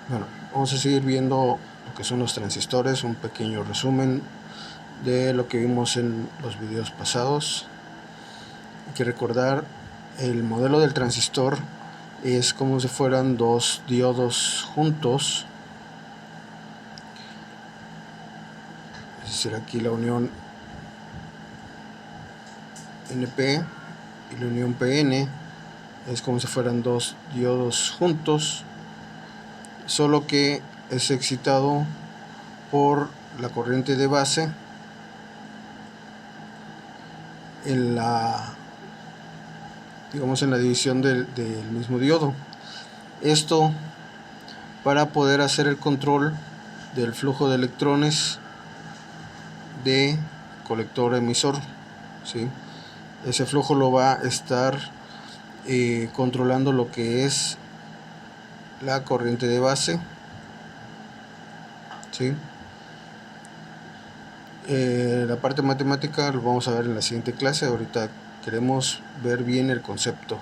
Bueno, vamos a seguir viendo lo que son los transistores, un pequeño resumen de lo que vimos en los videos pasados. Hay que recordar, el modelo del transistor es como si fueran dos diodos juntos, es decir, aquí la unión NP y la unión PN es como si fueran dos diodos juntos, solo que es excitado por la corriente de base en la división del mismo diodo. Esto para poder hacer el control del flujo de electrones de colector emisor, ¿sí? Ese flujo lo va a estar controlando lo que es la corriente de base, ¿sí? La parte matemática lo vamos a ver en la siguiente clase. Ahorita queremos ver bien el concepto.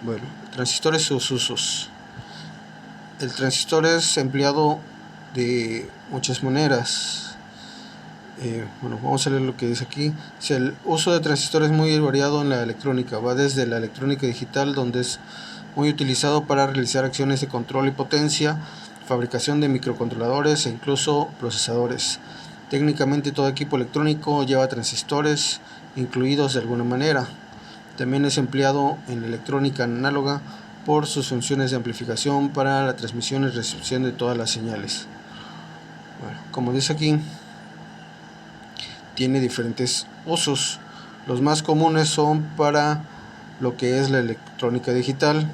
Bueno, transistores y sus usos. El transistor es empleado de muchas maneras. Bueno, vamos a leer lo que dice aquí. El uso de transistores es muy variado en la electrónica. Va desde la electrónica digital, donde es muy utilizado para realizar acciones de control y potencia, fabricación de microcontroladores e incluso procesadores. Técnicamente todo equipo electrónico lleva transistores incluidos de alguna manera. También es empleado en electrónica análoga por sus funciones de amplificación para la transmisión y recepción de todas las señales. Bueno, como dice aquí, tiene diferentes usos. Los más comunes son para lo que es la electrónica digital,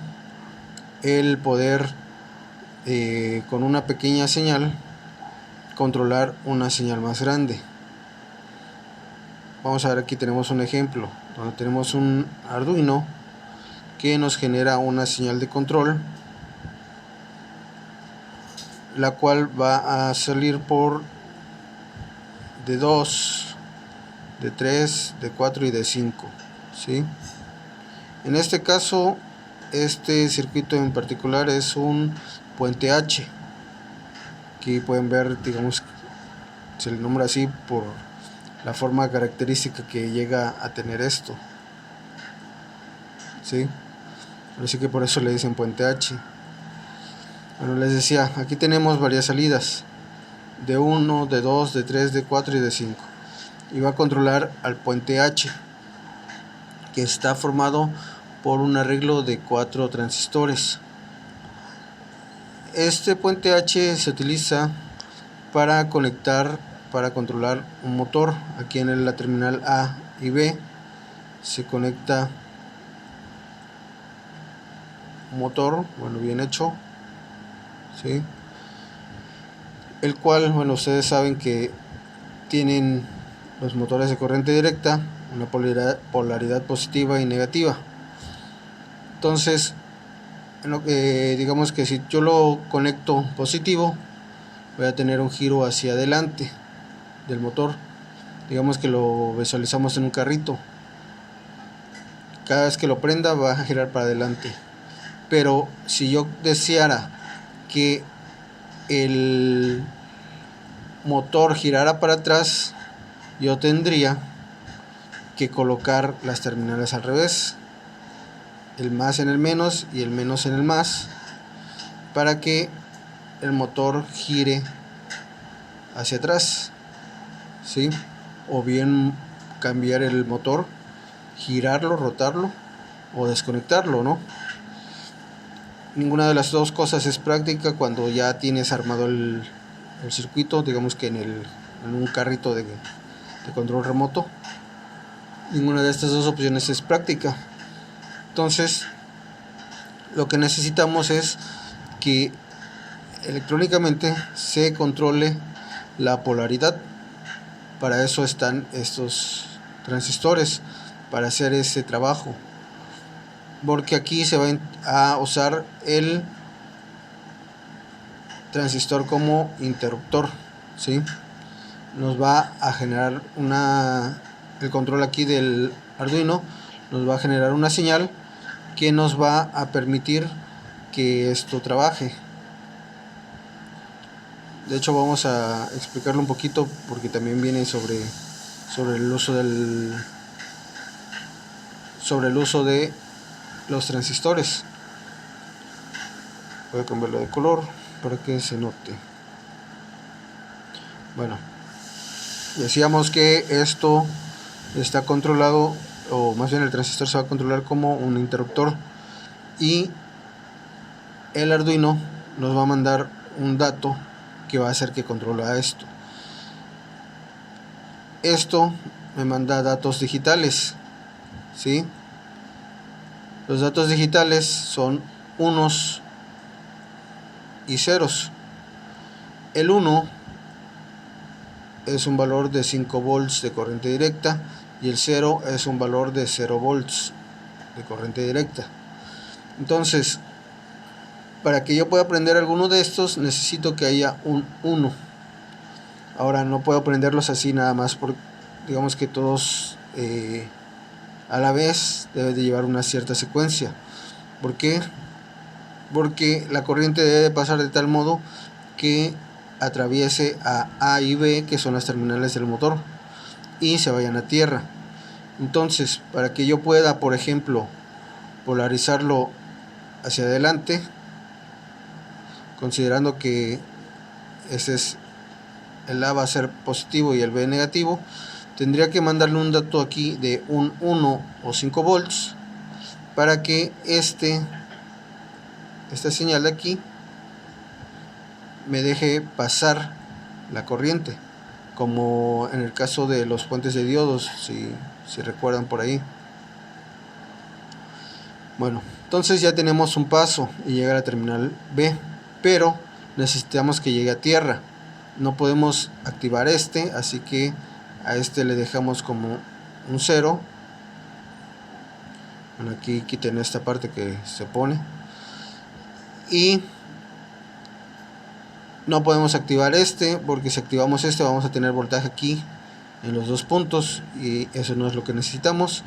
el poder con una pequeña señal controlar una señal más grande. Vamos a ver, aquí tenemos un ejemplo donde tenemos un Arduino que nos genera una señal de control, la cual va a salir por de 2, de 3, de 4 y de 5, ¿sí? En este caso, este circuito en particular es un puente H. Aquí pueden ver, digamos, se le nombra así por la forma característica que llega a tener esto, ¿sí? Así que por eso le dicen puente H. Bueno, les decía, aquí tenemos varias salidas, de 1, de 2, de 3, de 4 y de 5. Y va a controlar al puente H, que está formado por un arreglo de 4 transistores. Este puente H se utiliza para controlar un motor. Aquí en la terminal A y B se conecta un motor, bueno, bien hecho, ¿sí? El cual, bueno, ustedes saben que tienen los motores de corriente directa una polaridad positiva y negativa. Entonces, digamos que si yo lo conecto positivo, voy a tener un giro hacia adelante del motor. Digamos que lo visualizamos en un carrito. Cada vez que lo prenda va a girar para adelante. Pero si yo deseara que el motor girara para atrás, yo tendría que colocar las terminales al revés, el más en el menos y el menos en el más, para que el motor gire hacia atrás, ¿sí? O bien cambiar el motor, girarlo, rotarlo o desconectarlo, ¿no? Ninguna de las dos cosas es práctica cuando ya tienes armado el circuito, digamos que en un carrito de control remoto. Ninguna de estas dos opciones es práctica. Entonces, lo que necesitamos es que electrónicamente se controle la polaridad. Para eso están estos transistores, para hacer ese trabajo. Porque aquí se va a usar el transistor como interruptor, ¿sí? Nos va a generar el control aquí del Arduino nos va a generar una señal que nos va a permitir que esto trabaje. De hecho vamos a explicarlo un poquito porque también viene sobre el uso de los transistores. Voy a cambiarlo de color para que se note. Bueno, decíamos que esto está controlado, o más bien el transistor se va a controlar como un interruptor, y el Arduino nos va a mandar un dato que va a hacer que controla esto. Esto me manda datos digitales, ¿sí? Los datos digitales son unos y ceros. El 1 es un valor de 5 volts de corriente directa y el 0 es un valor de 0 volts de corriente directa. Entonces, para que yo pueda aprender alguno de estos, necesito que haya un 1. Ahora no puedo aprenderlos así nada más, porque digamos que todos a la vez debe de llevar una cierta secuencia. ¿Por qué? Porque la corriente debe pasar de tal modo que atraviese a y B, que son las terminales del motor, y se vayan a tierra. Entonces, para que yo pueda, por ejemplo, polarizarlo hacia adelante, considerando que ese es el A va a ser positivo y el B negativo, tendría que mandarle un dato aquí de un 1 o 5 volts para que esta señal de aquí me deje pasar la corriente, como en el caso de los puentes de diodos, si recuerdan por ahí. Bueno, entonces ya tenemos un paso y llega a la terminal B, pero necesitamos que llegue a tierra. No podemos activar así que a le dejamos como un 0. Bueno, aquí quiten esta parte que se pone, y no podemos activar porque si activamos vamos a tener voltaje aquí en los dos puntos y eso no es lo que necesitamos.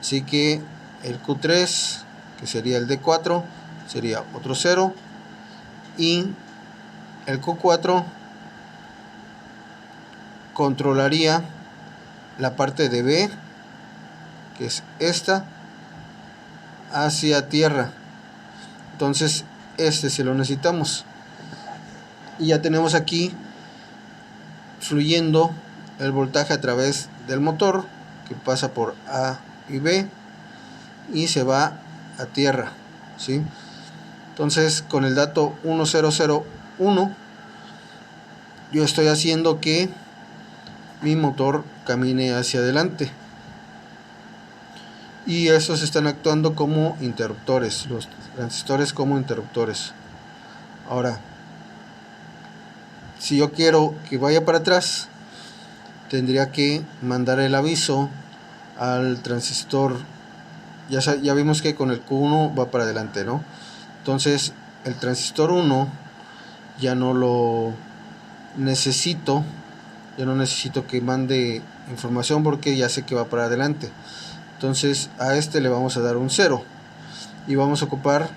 Así que el Q3, que sería el D4, sería otro 0, y el Q4 controlaría la parte de B, que es esta, hacia tierra. Entonces si lo necesitamos, y ya tenemos aquí fluyendo el voltaje a través del motor, que pasa por A y B y se va a tierra, ¿sí? Entonces con el dato 1001 yo estoy haciendo que mi motor camine hacia adelante, y esos están actuando como interruptores, los transistores como interruptores. Ahora, si yo quiero que vaya para atrás, tendría que mandar el aviso al transistor. Ya vimos que con el Q1 va para adelante, ¿no? Entonces el transistor 1 ya no lo necesito, ya no necesito que mande información porque ya sé que va para adelante. Entonces a le vamos a dar un 0 y vamos a ocupar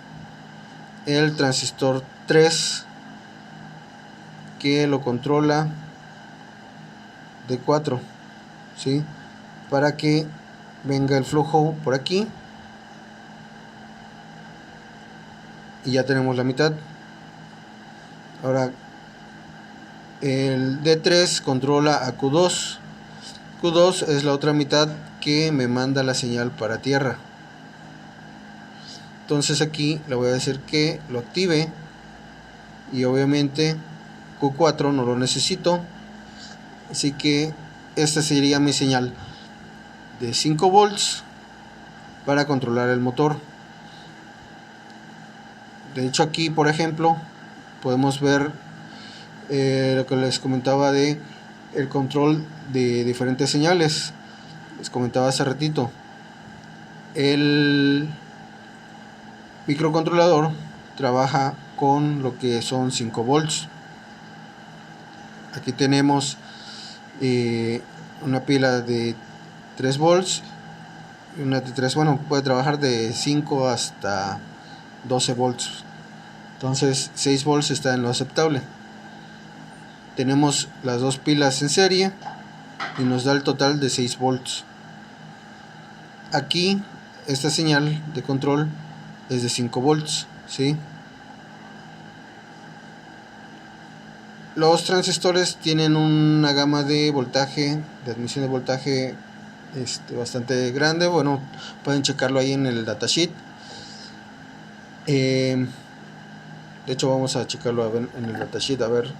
el transistor 3, que lo controla de 4, ¿sí? Para que venga el flujo por aquí, y ya tenemos la mitad. Ahora el D3 controla a Q2. Q2 es la otra mitad que me manda la señal para tierra. Entonces aquí le voy a decir que lo active, y obviamente Q4 no lo necesito, así que esta sería mi señal de 5 volts para controlar el motor. De hecho aquí, por ejemplo, podemos ver lo que les comentaba de el control de diferentes señales. Les comentaba hace ratito, el microcontrolador trabaja con lo que son 5 volts. Aquí tenemos una pila de 3 volts, una de 3, bueno, puede trabajar de 5 hasta 12 volts, Entonces 6 volts está en lo aceptable. Tenemos las dos pilas en serie y nos da el total de 6 volts. Aquí esta señal de control es de 5 volts, ¿sí? Los transistores tienen una gama de voltaje, de admisión de voltaje bastante grande. Bueno, pueden checarlo ahí en el datasheet. De hecho vamos a checarlo a ver en el datasheet a ver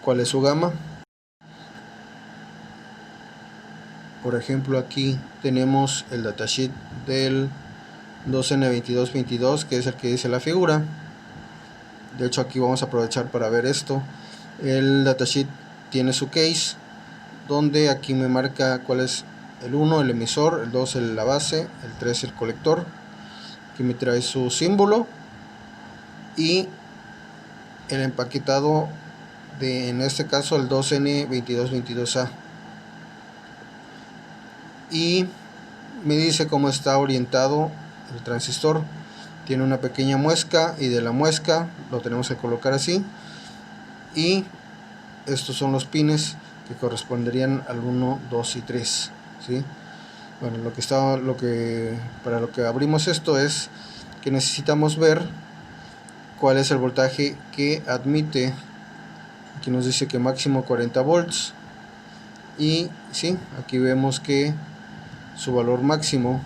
cuál es su gama. Por ejemplo, aquí tenemos el datasheet del 2N2222, que es el que dice la figura. De hecho aquí vamos a aprovechar para ver esto. El datasheet tiene su case, donde aquí me marca cuál es el 1 el emisor, el 2 la base, el 3 el colector. Aquí me trae su símbolo y el empaquetado de, en este caso, el 2N2222A, y me dice cómo está orientado el transistor. Tiene una pequeña muesca y de la muesca lo tenemos que colocar así, y estos son los pines que corresponderían al 1, 2 y 3, ¿sí? Bueno, para lo que abrimos esto es que necesitamos ver cuál es el voltaje que admite. Aquí nos dice que máximo 40 volts, y sí, aquí vemos que su valor máximo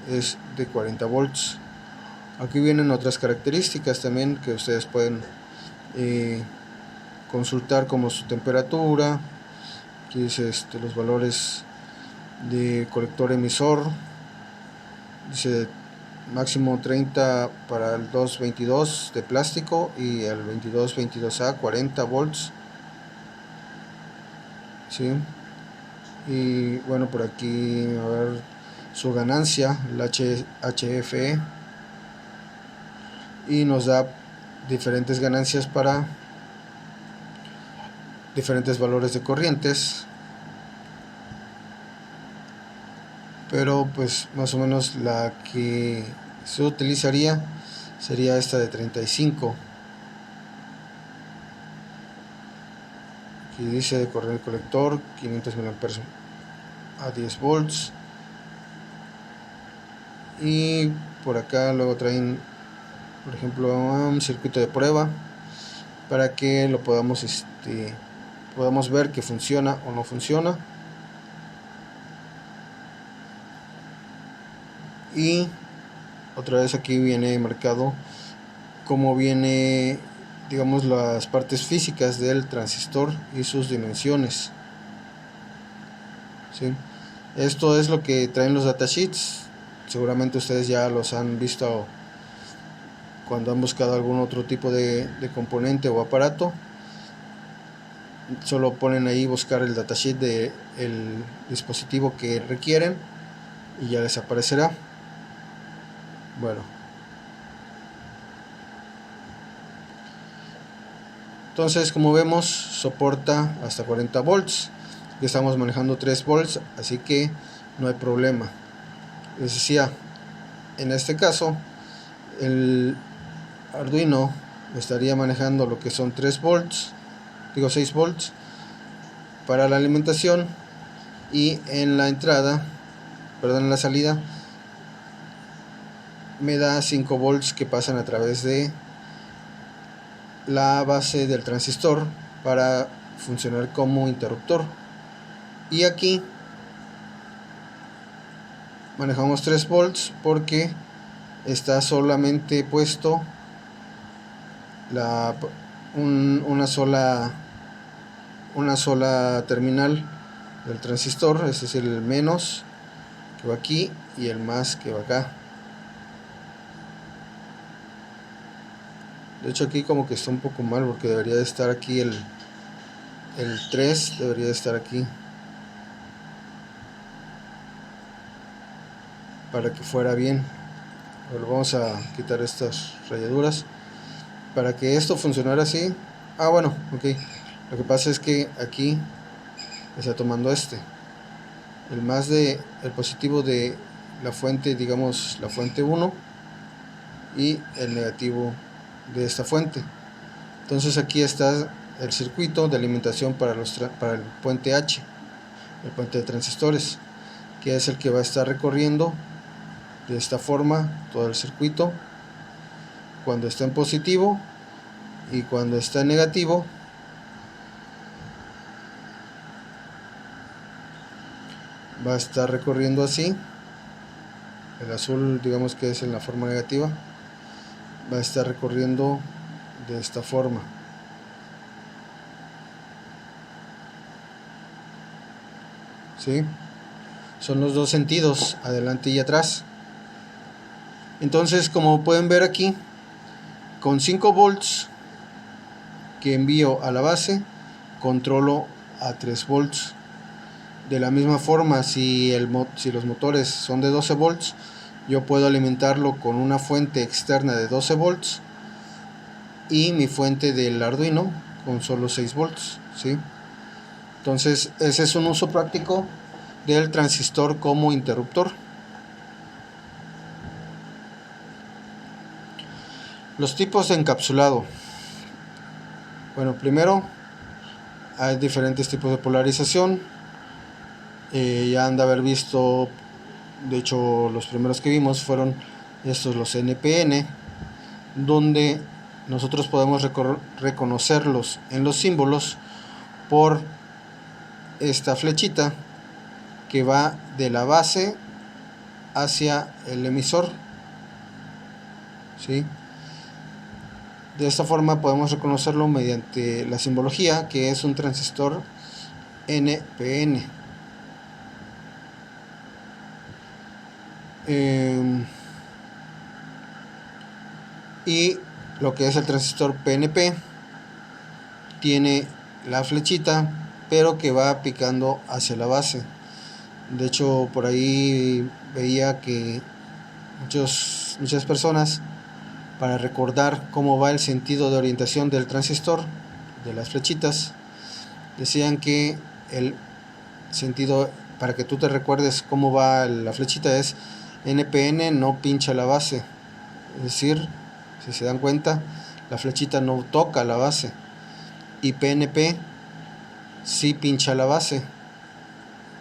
es de 40 volts. Aquí vienen otras características también que ustedes pueden consultar, como su temperatura. Aquí dice los valores de colector emisor. Dice máximo 30 para el 222 de plástico y el 2222A 40 volts, ¿sí? Y bueno, por aquí a ver su ganancia, el HFE, y nos da diferentes ganancias para diferentes valores de corrientes, pero pues más o menos la que se utilizaría sería esta de 35. Aquí dice de corriente colector 500 mA a 10 volts, y por acá luego traen, por ejemplo, un circuito de prueba para que lo podamos ver que funciona o no funciona. Y otra vez aquí viene marcado cómo viene, digamos, las partes físicas del transistor y sus dimensiones, ¿sí? Esto es lo que traen los datasheets. Seguramente ustedes ya los han visto cuando han buscado algún otro tipo de componente o aparato. Solo ponen ahí buscar el datasheet del dispositivo que requieren y ya les aparecerá. Bueno, entonces, como vemos, soporta hasta 40 volts. Ya estamos manejando 3 volts, así que no hay problema. Les decía, en este caso el Arduino estaría manejando lo que son 3 volts, digo 6 volts para la alimentación, y en la entrada, perdón, en la salida me da 5 volts que pasan a través de la base del transistor para funcionar como interruptor. Y aquí manejamos 3 volts porque está solamente puesto una sola terminal del transistor. Ese es el menos que va aquí y el más que va acá. De hecho aquí como que está un poco mal porque debería de estar aquí el 3 debería de estar aquí para que fuera bien. Pero vamos a quitar estas rayaduras para que esto funcionara así. Bueno, ok. Lo que pasa es que aquí está tomando el más de el positivo de la fuente, digamos la fuente 1, y el negativo de esta fuente. Entonces aquí está el circuito de alimentación para el puente H, el puente de transistores, que es el que va a estar recorriendo de esta forma todo el circuito cuando está en positivo, y cuando está en negativo va a estar recorriendo así. El azul, digamos que es en la forma negativa, va a estar recorriendo de esta forma. ¿Sí? Son los dos sentidos, adelante y atrás. Entonces, como pueden ver aquí, con 5 volts que envío a la base, controlo a 3 volts. De la misma forma, si los motores son de 12 volts, yo puedo alimentarlo con una fuente externa de 12 volts y mi fuente del Arduino con solo 6 volts, ¿sí? Entonces ese es un uso práctico del transistor como interruptor. Los tipos de encapsulado. Bueno, primero hay diferentes tipos de polarización. Ya han de haber visto, de hecho los primeros que vimos fueron estos, los NPN, donde nosotros podemos reconocerlos en los símbolos por esta flechita que va de la base hacia el emisor, ¿sí? De esta forma podemos reconocerlo mediante la simbología, que es un transistor NPN. Y lo que es el transistor PNP tiene la flechita, pero que va picando hacia la base. De hecho, por ahí veía que muchas personas, para recordar cómo va el sentido de orientación del transistor, de las flechitas, decían que el sentido, para que tú te recuerdes cómo va la flechita, es NPN no pincha la base. Es decir, si se dan cuenta, la flechita no toca la base, y PNP sí pincha la base.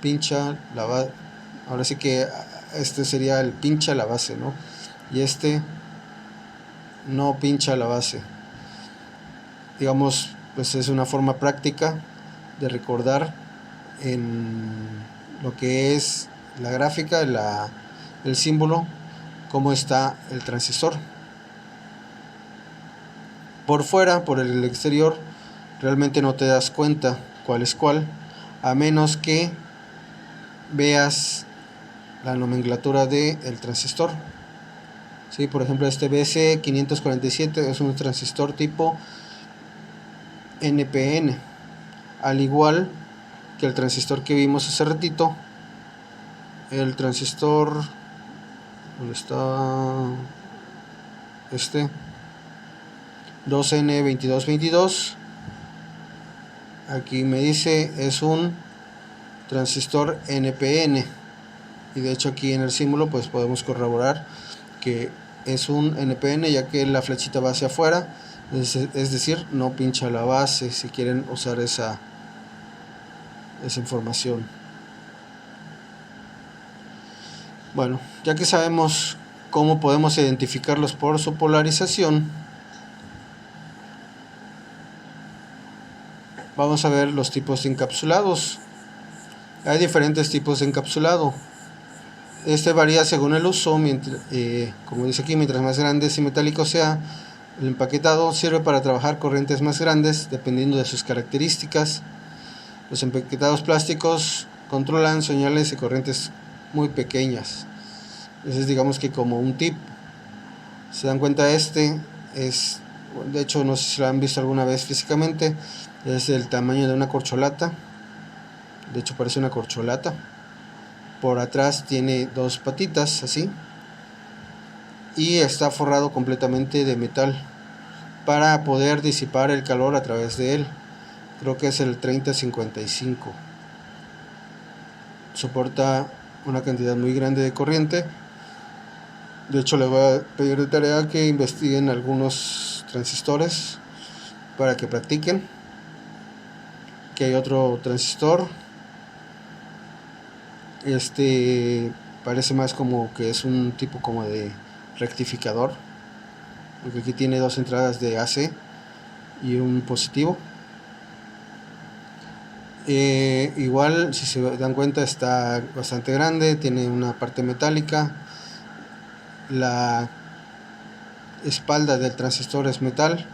Pincha la base. Ahora sí que este sería el pincha la base, ¿no? Y este no pincha la base. Digamos, pues es una forma práctica de recordar en lo que es la gráfica, el símbolo, cómo está el transistor. Por fuera, por el exterior, realmente no te das cuenta cuál es cuál, a menos que veas la nomenclatura del transistor. ¿Sí? Por ejemplo, este BC547 es un transistor tipo NPN, al igual que el transistor que vimos hace ratito, el transistor, ¿dónde está? Este 2N2222, aquí me dice es un transistor NPN, y de hecho aquí en el símbolo pues podemos corroborar que es un NPN, ya que la flechita va hacia afuera, es decir, no pincha la base, si quieren usar esa información. Bueno, ya que sabemos cómo podemos identificarlos por su polarización, vamos a ver los tipos de encapsulados. Hay diferentes tipos de encapsulado. Este varía según el uso, como dice aquí, mientras más grande y metálico sea el empaquetado, sirve para trabajar corrientes más grandes dependiendo de sus características. Los empaquetados plásticos controlan señales de corrientes muy pequeñas. Ese es, digamos que como un tip. Se dan cuenta, este es, de hecho no sé si lo han visto alguna vez físicamente, es del tamaño de una corcholata. De hecho parece una corcholata. Por atrás tiene dos patitas así, y está forrado completamente de metal para poder disipar el calor a través de él. Creo que es el 3055. Soporta una cantidad muy grande de corriente. De hecho, les voy a pedir de tarea que investiguen algunos transistores para que practiquen. Aquí hay otro transistor. Este parece más como que es un tipo como de rectificador, porque aquí tiene dos entradas de AC y un positivo. Igual, si se dan cuenta, está bastante grande, tiene una parte metálica, la espalda del transistor es metal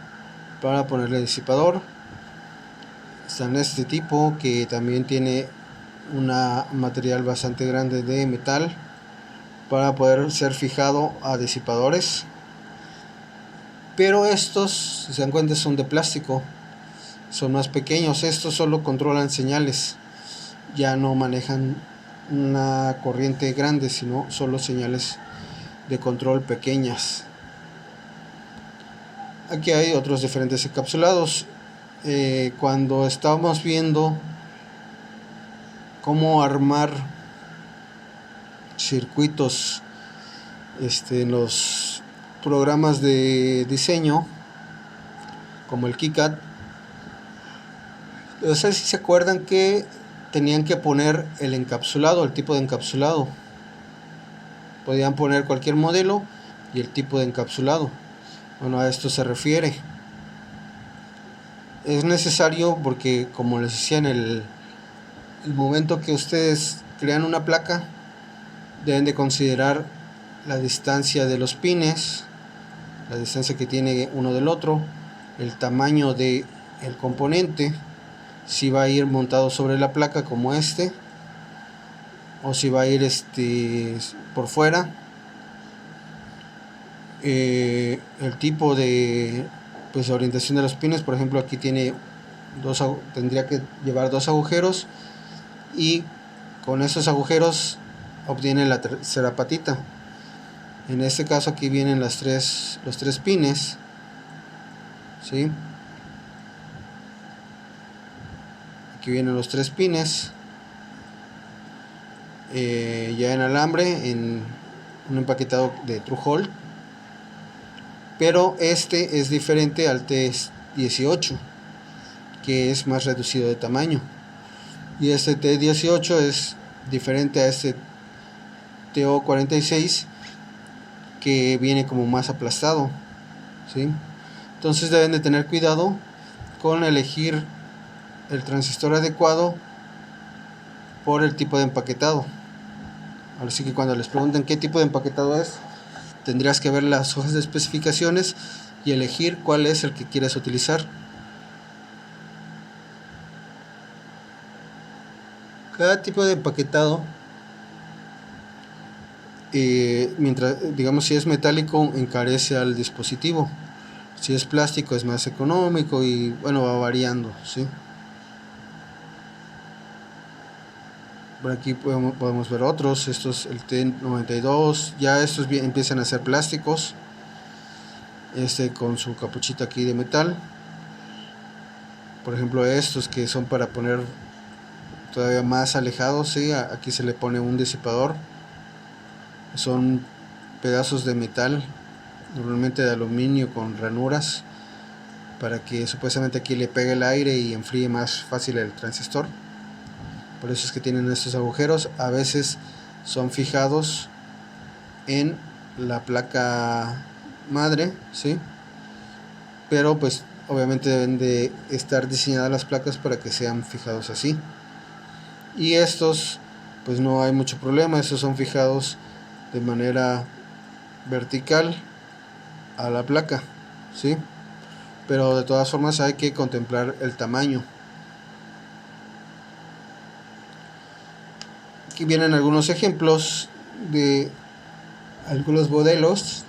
para ponerle disipador. Está en este tipo, que también tiene un material bastante grande de metal para poder ser fijado a disipadores, pero estos, si se dan cuenta, son de plástico, son más pequeños. Estos solo controlan señales, ya no manejan una corriente grande, sino solo señales de control pequeñas. Aquí hay otros diferentes encapsulados. Cuando estábamos viendo cómo armar circuitos en los programas de diseño como el KiCad, no sé si se acuerdan que tenían que poner el encapsulado, el tipo de encapsulado. Podían poner cualquier modelo y el tipo de encapsulado. Bueno, a esto se refiere. Es necesario porque, como les decía, en el momento que ustedes crean una placa, deben de considerar la distancia de los pines, la distancia que tiene uno del otro, el tamaño del componente, si va a ir montado sobre la placa como o si va a ir por fuera, el tipo de orientación de los pines. Por ejemplo, aquí tendría que llevar dos agujeros, y con esos agujeros obtiene la tercera patita. En este caso aquí vienen los tres pines, ¿sí? Aquí vienen los tres pines ya en alambre, en un empaquetado de True Hole, pero este es diferente al T18, que es más reducido de tamaño, y este T18 es diferente a este TO46, que viene como más aplastado, ¿sí? Entonces deben de tener cuidado con elegir el transistor adecuado por el tipo de empaquetado. Ahora sí que cuando les pregunten qué tipo de empaquetado es, tendrías que ver las hojas de especificaciones y elegir cuál es el que quieres utilizar. Cada tipo de empaquetado, mientras, digamos, si es metálico, encarece al dispositivo. Si es plástico, es más económico, y bueno, va variando, ¿sí? Por aquí podemos ver otros. Estos, el T92, ya estos empiezan a ser plásticos, con su capuchita aquí de metal. Por ejemplo, estos que son para poner todavía más alejados, ¿sí? Aquí se le pone un disipador. Son pedazos de metal, normalmente de aluminio con ranuras, para que supuestamente aquí le pegue el aire y enfríe más fácil el transistor. Por eso es que tienen estos agujeros. A veces son fijados en la placa madre, ¿sí? Pero pues obviamente deben de estar diseñadas las placas para que sean fijados así. Y estos, pues no hay mucho problema. Estos son fijados de manera vertical a la placa, ¿sí? Pero de todas formas hay que contemplar el tamaño. Aquí vienen algunos ejemplos de algunos modelos.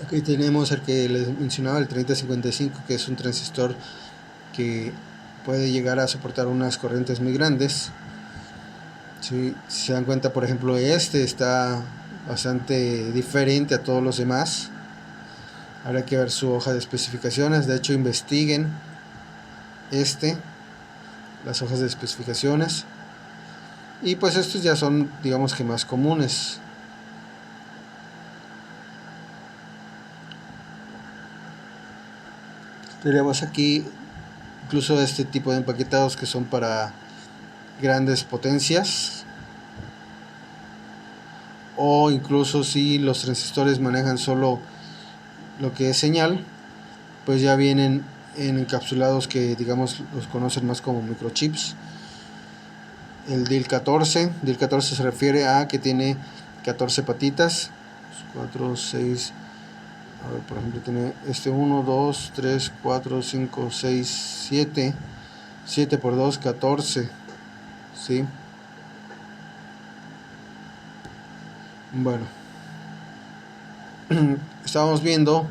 Aquí tenemos el que les mencionaba, el 3055, que es un transistor que puede llegar a soportar unas corrientes muy grandes. Si se dan cuenta, por ejemplo, está bastante diferente a todos los demás. Habrá que ver su hoja de especificaciones. De hecho, investiguen las hojas de especificaciones. Y pues estos ya son, digamos que, más comunes. Tenemos aquí incluso este tipo de empaquetados que son para grandes potencias, o incluso si los transistores manejan solo lo que es señal, pues ya vienen en encapsulados que digamos los conocen más como microchips. El DIL 14 se refiere a que tiene 14 patitas, 4, 6, a ver, por ejemplo tiene 1, 2, 3, 4, 5, 6, 7, 7 por 2, 14, ¿sí? Bueno, estábamos viendo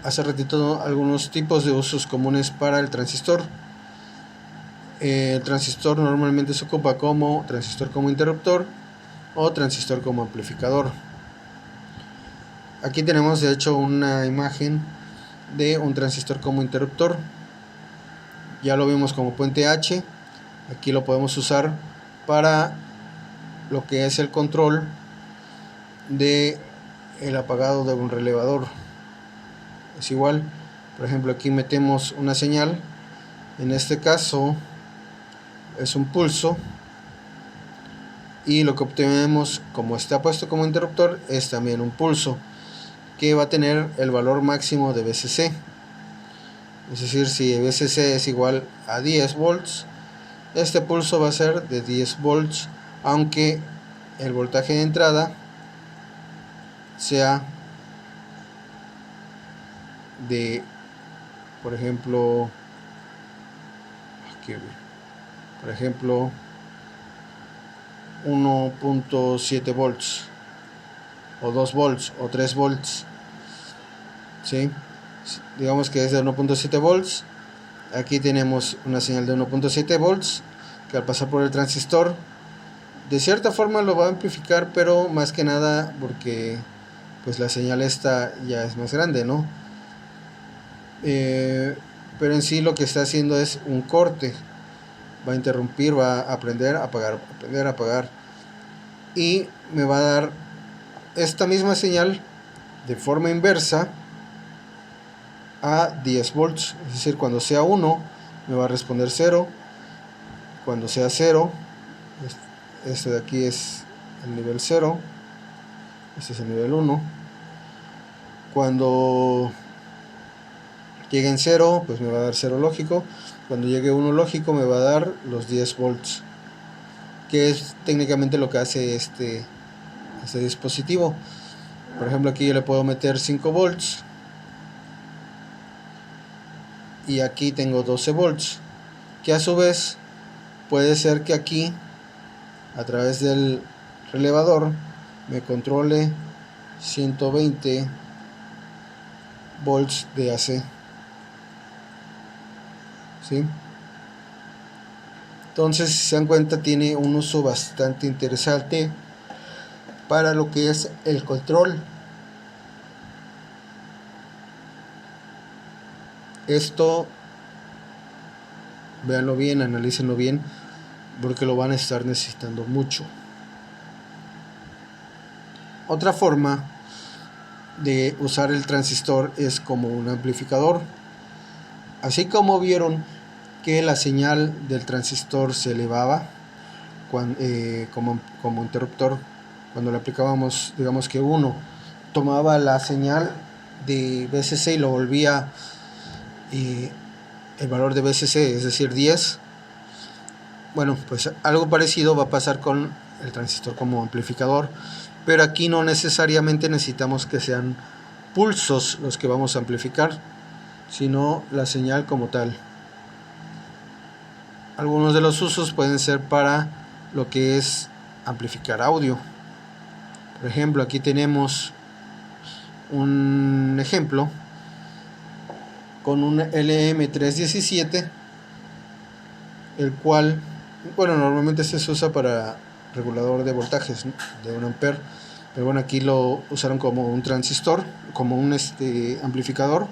hace ratito algunos tipos de usos comunes para el transistor. El transistor normalmente se ocupa como transistor como interruptor o transistor como amplificador. Aquí tenemos de hecho una imagen de un transistor como interruptor. Ya lo vimos como puente H. Aquí lo podemos usar para lo que es el control de el apagado de un relevador. Es igual, por ejemplo, aquí metemos una señal, en este caso es un pulso, y lo que obtenemos, como está puesto como interruptor, es también un pulso que va a tener el valor máximo de VCC. Es decir, si VCC es igual a 10 volts, este pulso va a ser de 10 volts, aunque el voltaje de entrada sea de, por ejemplo, 1.7 volts o 2 volts o 3 volts, ¿sí? Digamos que es de 1.7 volts. Aquí tenemos una señal de 1.7 volts que al pasar por el transistor de cierta forma lo va a amplificar, pero más que nada porque pues la señal esta ya es más grande, ¿no? Pero en sí lo que está haciendo es un corte, va a interrumpir, va a aprender a apagar, y me va a dar esta misma señal de forma inversa a 10 volts. Es decir, cuando sea 1 me va a responder 0, cuando sea 0, este de aquí es el nivel 0, este es el nivel 1, cuando llegue en 0 pues me va a dar 0 lógico, cuando llegue 1 lógico me va a dar los 10 volts, que es técnicamente lo que hace este dispositivo. Por ejemplo, aquí yo le puedo meter 5 volts y aquí tengo 12 volts, que a su vez puede ser que aquí a través del relevador me controle 120 volts de AC, ¿sí? Entonces, si se dan cuenta, tiene un uso bastante interesante para lo que es el control. Esto, véanlo bien, analícenlo bien, porque lo van a estar necesitando mucho. Otra forma de usar el transistor es como un amplificador. Así como vieron que la señal del transistor se elevaba como interruptor, cuando le aplicábamos, digamos que uno tomaba la señal de VCC y lo volvía el valor de VCC, es decir 10. Bueno, pues algo parecido va a pasar con el transistor como amplificador, pero aquí no necesariamente necesitamos que sean pulsos los que vamos a amplificar, sino la señal como tal. Algunos de los usos pueden ser para lo que es amplificar audio. Por ejemplo, aquí tenemos un ejemplo con un LM317, el cual, bueno, normalmente se usa para regulador de voltajes, ¿no?, de 1 ampere, pero bueno, aquí lo usaron como un transistor, como un amplificador,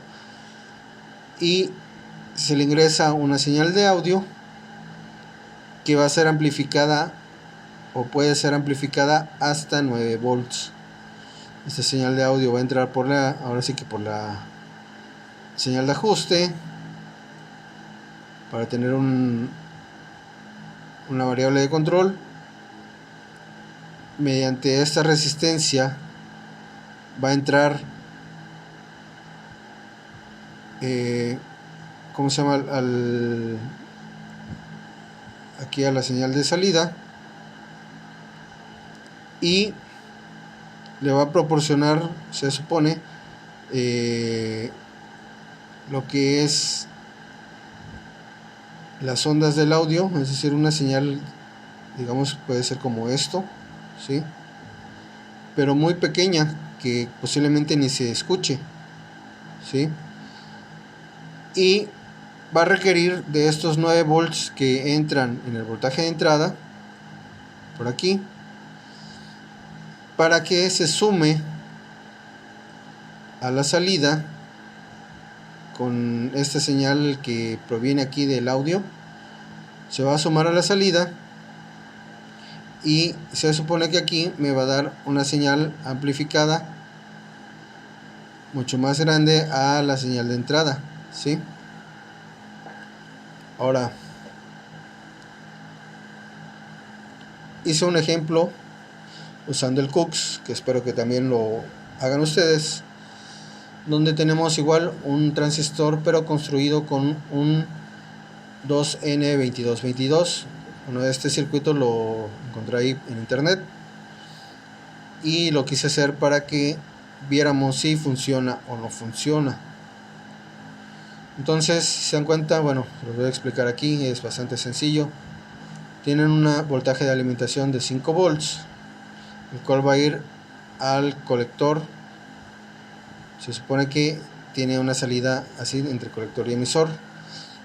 y se le ingresa una señal de audio que va a ser amplificada o puede ser amplificada hasta 9 volts. Esta señal de audio va a entrar ahora sí que por la señal de ajuste para tener una variable de control. Mediante esta resistencia va a entrar ¿cómo se llama? Aquí a la señal de salida, y le va a proporcionar, se supone, lo que es las ondas del audio, es decir, una señal, digamos, puede ser como esto, ¿sí? Pero muy pequeña, que posiblemente ni se escuche, ¿sí? Y va a requerir de estos 9 volts que entran en el voltaje de entrada, por aquí, para que se sume a la salida con esta señal que proviene aquí del audio. Se va a sumar a la salida y se supone que aquí me va a dar una señal amplificada mucho más grande a la señal de entrada, ¿sí? Ahora, hice un ejemplo usando el Cooks, que espero que también lo hagan ustedes, donde tenemos igual un transistor pero construido con un 2N2222. Bueno, este circuito lo encontré ahí en internet y lo quise hacer para que viéramos si funciona o no funciona. Entonces, si se dan cuenta, bueno, lo voy a explicar aquí, es bastante sencillo. Tienen un voltaje de alimentación de 5 volts, el cual va a ir al colector. Se supone que tiene una salida así entre colector y emisor,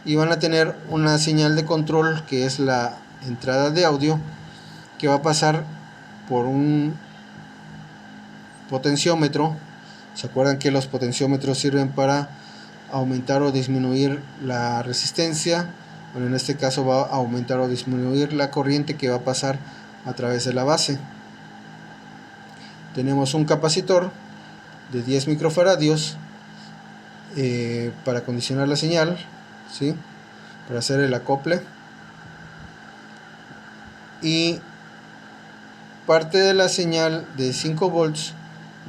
y van a tener una señal de control que es la entrada de audio, que va a pasar por un potenciómetro. ¿Se acuerdan que los potenciómetros sirven para aumentar o disminuir la resistencia? Bueno, en este caso va a aumentar o disminuir la corriente que va a pasar a través de la base. Tenemos un capacitor de 10 microfaradios para condicionar la señal, ¿sí? Para hacer el acople, y parte de la señal de 5 volts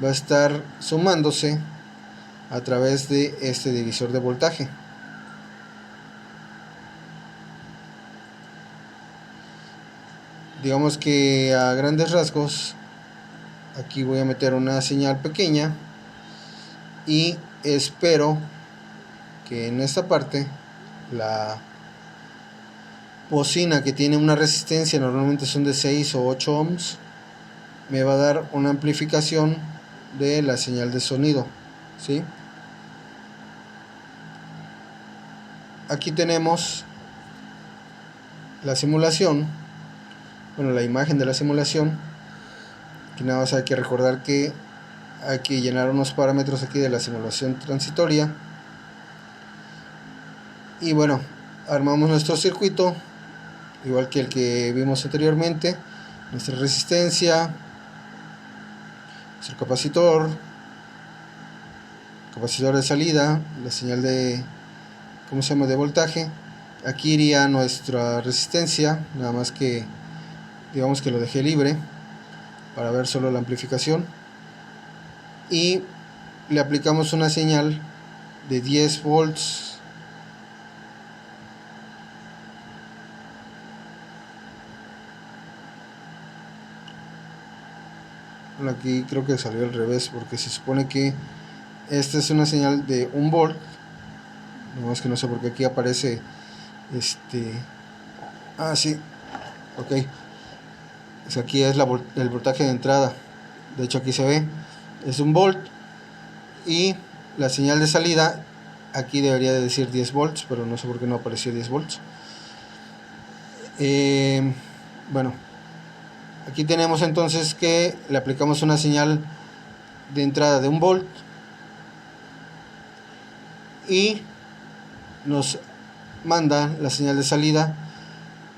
va a estar sumándose a través de este divisor de voltaje. Digamos que a grandes rasgos aquí voy a meter una señal pequeña y espero que en esta parte la bocina, que tiene una resistencia, normalmente son de 6 o 8 ohms, me va a dar una amplificación de la señal de sonido, ¿sí? Aquí tenemos la simulación, bueno, la imagen de la simulación, que nada más hay que recordar que hay que llenar unos parámetros aquí de la simulación transitoria. Y bueno, armamos nuestro circuito igual que el que vimos anteriormente, nuestra resistencia, nuestro capacitor de salida, la señal de, ¿cómo se llama?, de voltaje. Aquí iría nuestra resistencia, nada más que digamos que lo dejé libre para ver solo la amplificación, y le aplicamos una señal de 10 volts. Bueno, aquí creo que salió al revés, porque se supone que esta es una señal de 1 volt, nomás que no sé por qué aquí aparece sí, ok, pues aquí es el voltaje de entrada, de hecho aquí se ve, es 1 volt, y la señal de salida aquí debería de decir 10 volts, pero no sé por qué no apareció 10 volts. Bueno, aquí tenemos entonces que le aplicamos una señal de entrada de 1 volt y nos manda la señal de salida.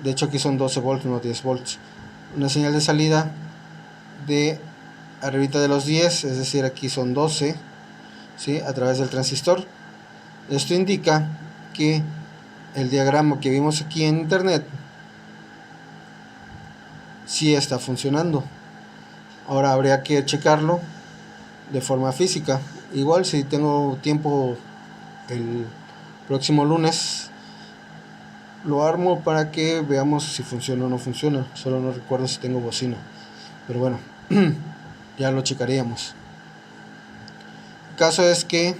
De hecho aquí son 12 volts, no 10 volts. Una señal de salida de arribita de los 10, es decir, aquí son 12, ¿sí?, a través del transistor. Esto indica que el diagrama que vimos aquí en internet sí está funcionando. Ahora habría que checarlo de forma física. Igual si tengo tiempo el próximo lunes lo armo para que veamos si funciona o no funciona. Solo no recuerdo si tengo bocina, pero bueno, ya lo checaríamos. El caso es que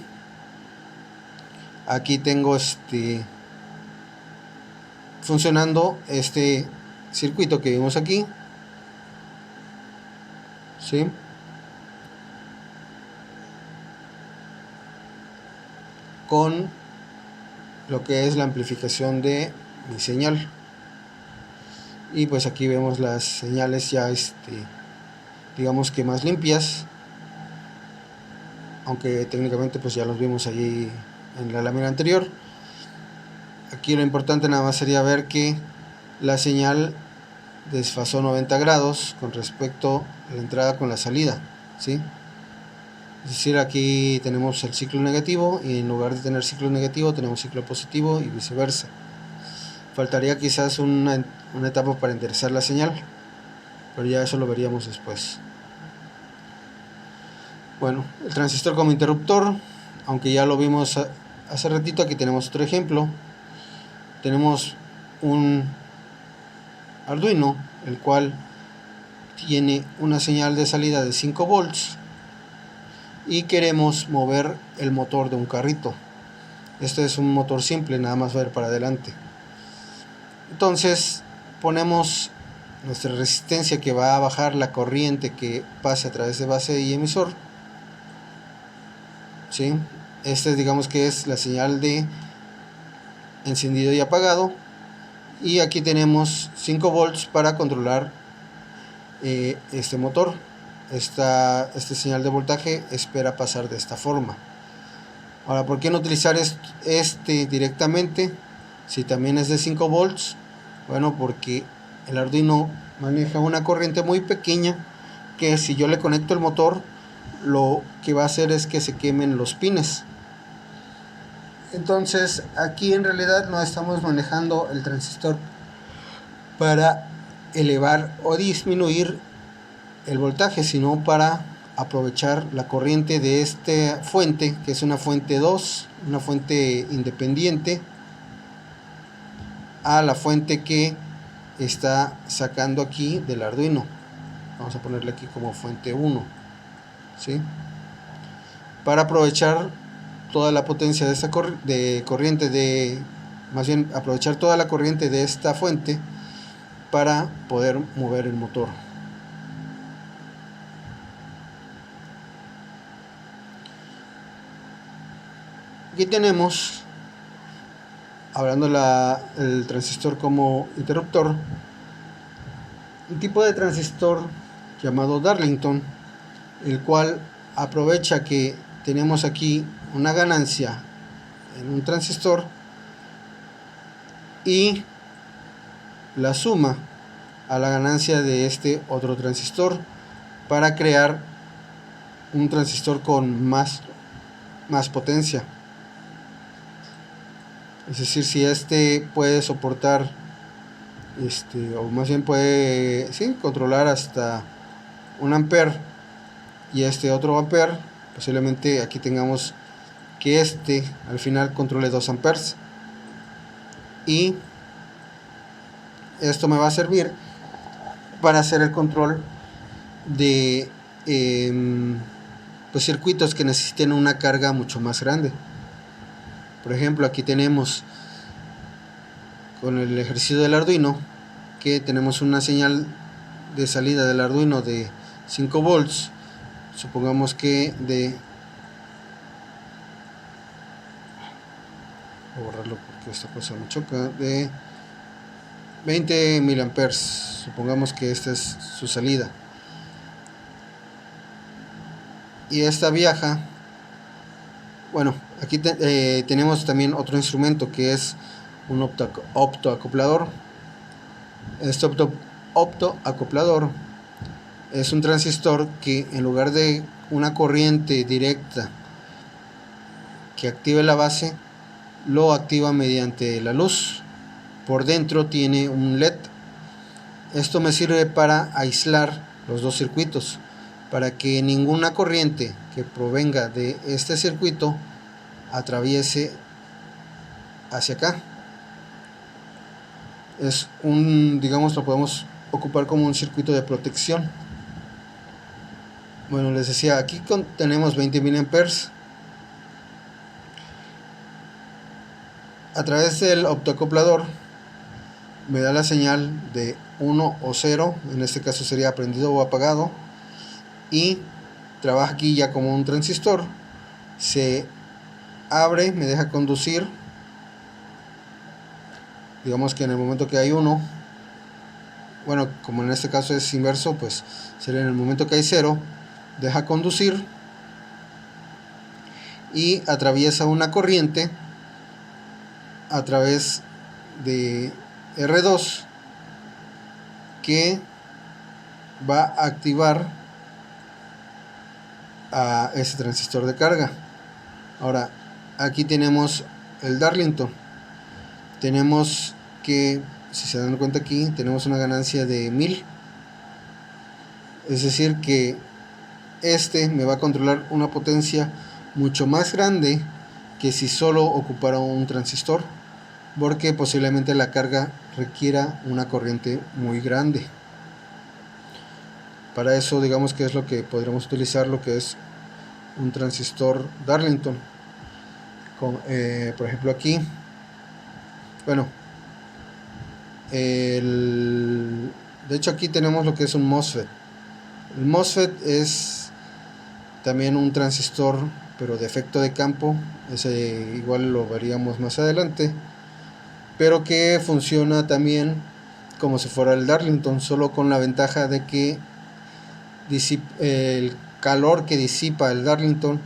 aquí tengo funcionando este circuito que vimos aquí, ¿sí? Con lo que es la amplificación de mi señal. Y pues aquí vemos las señales ya digamos que más limpias, aunque técnicamente pues ya los vimos allí en la lámina anterior. Aquí lo importante nada más sería ver que la señal desfasó 90 grados con respecto a la entrada con la salida, ¿sí? Es decir, aquí tenemos el ciclo negativo y en lugar de tener ciclo negativo tenemos ciclo positivo y viceversa. Faltaría quizás una etapa para enderezar la señal, pero ya eso lo veríamos después. Bueno, el transistor como interruptor, aunque ya lo vimos hace ratito, aquí tenemos otro ejemplo. Tenemos un Arduino, el cual tiene una señal de salida de 5 volts y queremos mover el motor de un carrito. Este es un motor simple, nada más va a ir para adelante. Entonces ponemos nuestra resistencia que va a bajar la corriente que pase a través de base y emisor, ¿sí? Digamos que es la señal de encendido y apagado, y aquí tenemos 5 volts para controlar este motor. Esta señal de voltaje espera pasar de esta forma. Ahora, ¿por qué no utilizar directamente si también es de 5 volts? Bueno, porque el Arduino maneja una corriente muy pequeña que si yo le conecto el motor, lo que va a hacer es que se quemen los pines. Entonces aquí en realidad no estamos manejando el transistor para elevar o disminuir el voltaje, sino para aprovechar la corriente de esta fuente, que es una fuente 2, una fuente independiente, a la fuente que está sacando aquí del Arduino. Vamos a ponerle aquí como fuente 1, ¿sí? Para aprovechar toda la potencia de esta corriente, más bien aprovechar toda la corriente de esta fuente para poder mover el motor. Aquí tenemos, hablando el transistor como interruptor, un tipo de transistor llamado Darlington, el cual aprovecha que tenemos aquí una ganancia en un transistor y la suma a la ganancia de este otro transistor para crear un transistor con más potencia. Es decir, si puede soportar o más bien puede controlar hasta 1 ampere y otro ampere, posiblemente aquí tengamos que al final controle 2 amperes, y esto me va a servir para hacer el control de circuitos que necesiten una carga mucho más grande. Por ejemplo, aquí tenemos con el ejercicio del Arduino que tenemos una señal de salida del Arduino de 5 volts, supongamos que voy a borrarlo porque esta cosa me choca, de 20 miliamperes, supongamos que esta es su salida, y esta viaja. Bueno, aquí tenemos también otro instrumento que es un optoacoplador. Este optoacoplador es un transistor que en lugar de una corriente directa que active la base, lo activa mediante la luz. Por dentro tiene un LED. Esto me sirve para aislar los dos circuitos, para que ninguna corriente que provenga de este circuito atraviese hacia acá. Es un, digamos, lo podemos ocupar como un circuito de protección. Bueno, les decía, aquí tenemos 20 mA. A través del optoacoplador me da la señal de 1 o 0, en este caso sería prendido o apagado, y trabaja aquí ya como un transistor. Se abre, me deja conducir. Digamos que en el momento que hay 1, bueno, como en este caso es inverso, pues sería en el momento que hay 0, deja conducir y atraviesa una corriente a través de R2 que va a activar a ese transistor de carga. Ahora, aquí tenemos el Darlington. Tenemos que, si se dan cuenta aquí, tenemos una ganancia de 1000. Es decir que este me va a controlar una potencia mucho más grande que si solo ocupara un transistor, porque posiblemente la carga requiera una corriente muy grande. Para eso, digamos que es lo que podríamos utilizar, lo que es un transistor Darlington. Por ejemplo aquí, bueno, de hecho aquí tenemos lo que es un MOSFET. El MOSFET es también un transistor, pero de efecto de campo. Ese igual lo veríamos más adelante, pero que funciona también como si fuera el Darlington, solo con la ventaja de que el calor que disipa el Darlington,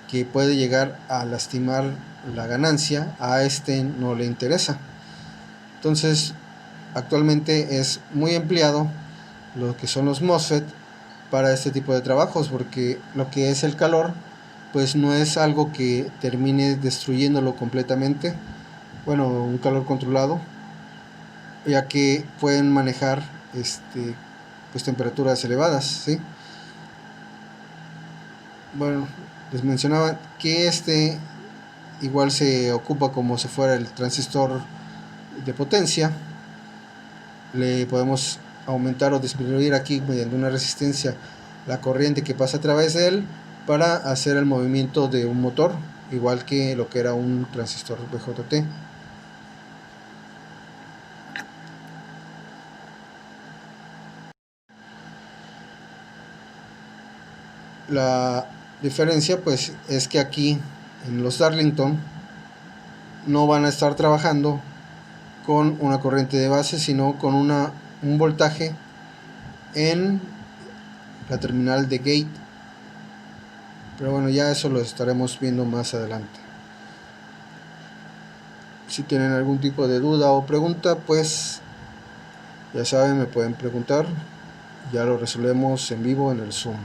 que puede llegar a lastimar la ganancia, a este no le interesa. Entonces actualmente es muy empleado lo que son los MOSFET para este tipo de trabajos, porque lo que es el calor pues no es algo que termine destruyéndolo completamente. Bueno, un calor controlado, ya que pueden manejar pues temperaturas elevadas, ¿sí? Bueno, les mencionaba que igual se ocupa como si fuera el transistor de potencia. Le podemos aumentar o disminuir aquí mediante una resistencia la corriente que pasa a través de él para hacer el movimiento de un motor, igual que lo que era un transistor BJT. La diferencia pues es que aquí en los Darlington no van a estar trabajando con una corriente de base, sino con un voltaje en la terminal de gate. Pero bueno, ya eso lo estaremos viendo más adelante. Si tienen algún tipo de duda o pregunta, pues ya saben, me pueden preguntar. Ya lo resolvemos en vivo en el Zoom.